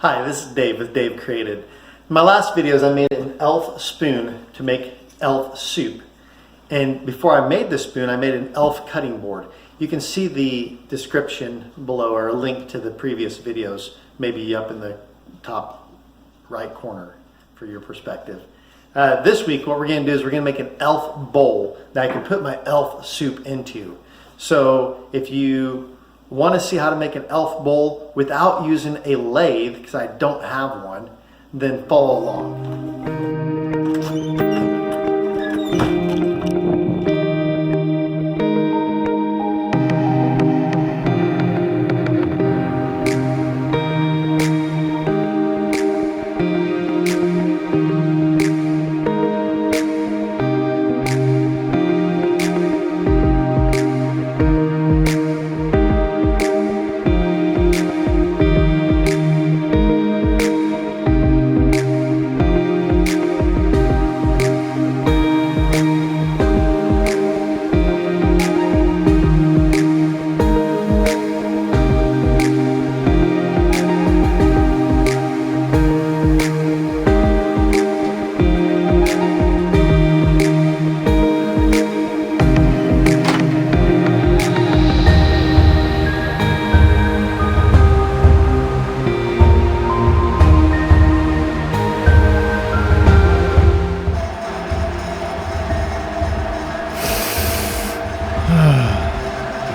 Hi, this is Dave with Dave Created. In my last videos I made an elf spoon to make elf soup. And before I made the spoon, I made an elf cutting board. You can see the description below or a link to the previous videos, maybe up in the top right corner for your perspective. This week what we're going to do is we're going to make an elf bowl that I can put my elf soup into. So if you want to see how to make an elf bowl without using a lathe, because I don't have one, then follow along.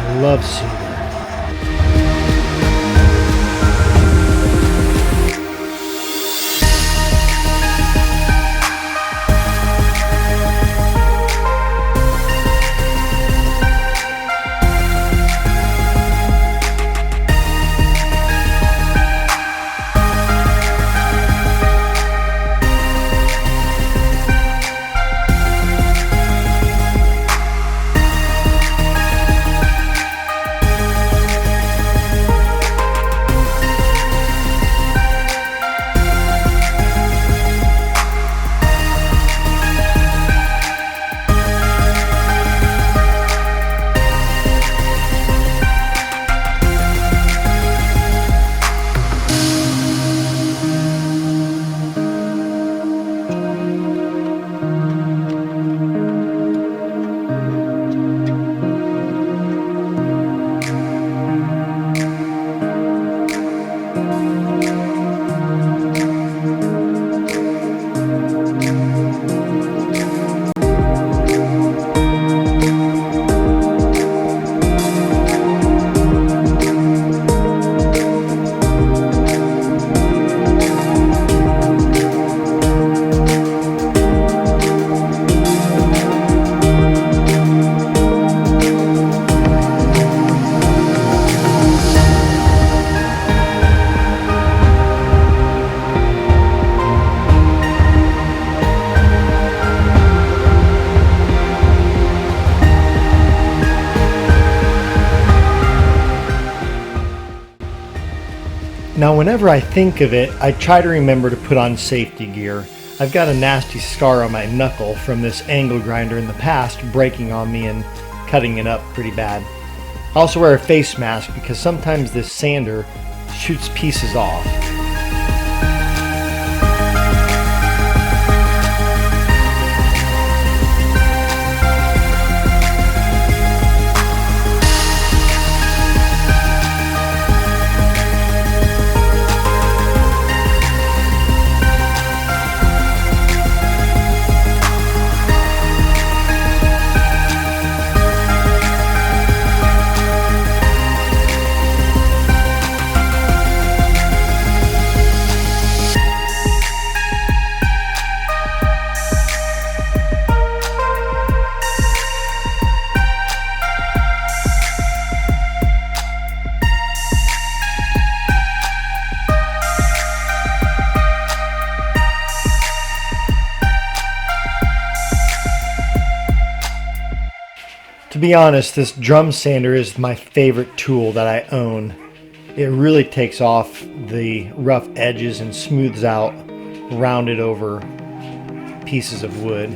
I love cedar. Now whenever I think of it, I try to remember to put on safety gear. I've got a nasty scar on my knuckle from this angle grinder in the past breaking on me and cutting it up pretty bad. I also wear a face mask because sometimes this sander shoots pieces off. To be honest, this drum sander is my favorite tool that I own. It really takes off the rough edges and smooths out rounded over pieces of wood.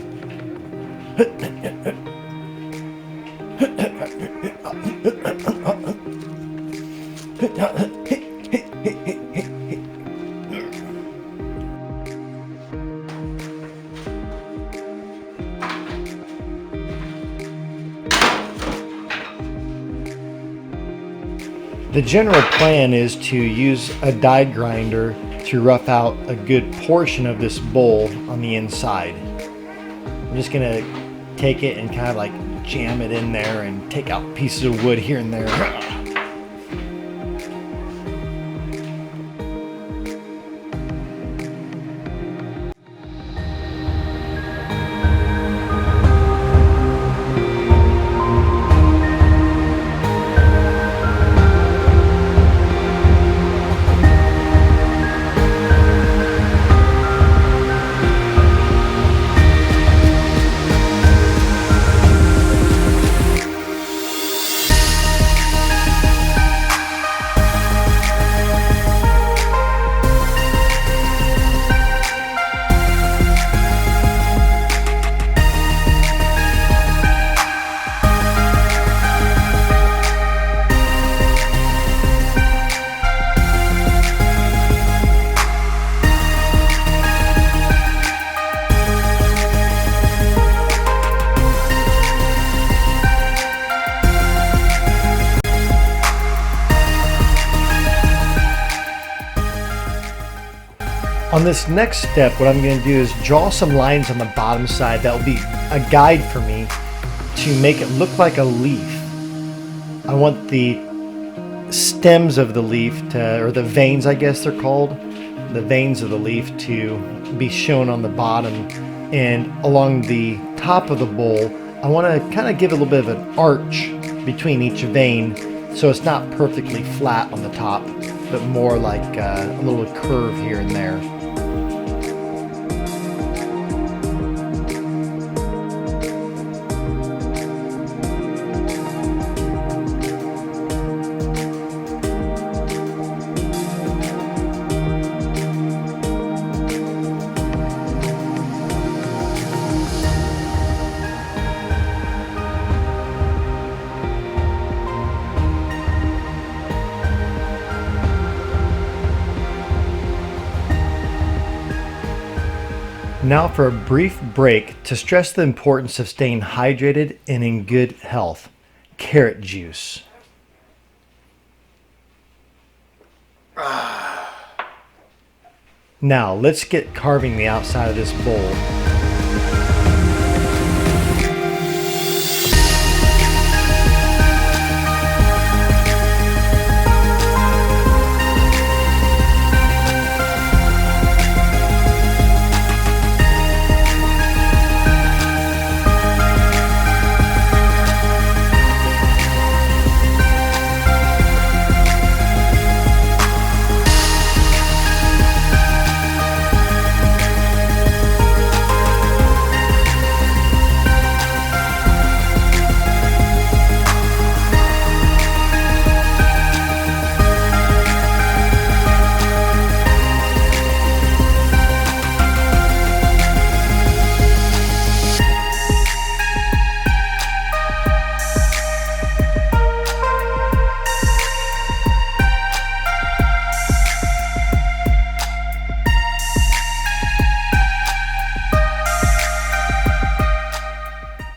The general plan is to use a die grinder to rough out a good portion of this bowl on the inside. I'm just gonna take it and kind of like jam it in there and take out pieces of wood here and there. On this next step, what I'm going to do is draw some lines on the bottom side that will be a guide for me to make it look like a leaf. I want the stems of the leaf to, or the veins I guess they're called, the veins of the leaf to be shown on the bottom, and along the top of the bowl I want to kind of give a little bit of an arch between each vein so it's not perfectly flat on the top, but more like a little curve here and there. Now for a brief break to stress the importance of staying hydrated and in good health. Carrot juice. Now let's get carving the outside of this bowl.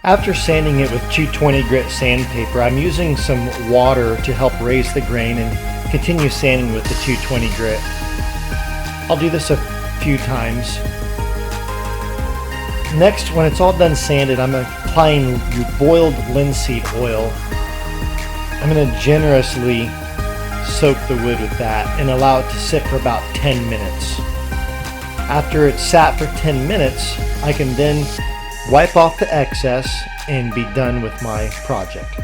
After sanding it with 220 grit sandpaper, I'm using some water to help raise the grain and continue sanding with the 220 grit. I'll do this a few times. Next, when it's all done sanded, I'm applying boiled linseed oil. I'm going to generously soak the wood with that and allow it to sit for about 10 minutes. After it's sat for 10 minutes, I can then wipe off the excess and be done with my project.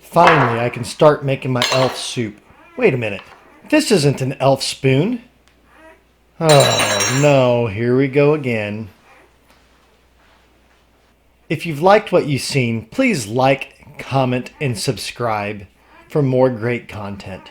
Finally, I can start making my elf soup. Wait a minute, this isn't an elf spoon. Oh no, here we go again. If you've liked what you've seen, please like, comment, and subscribe for more great content.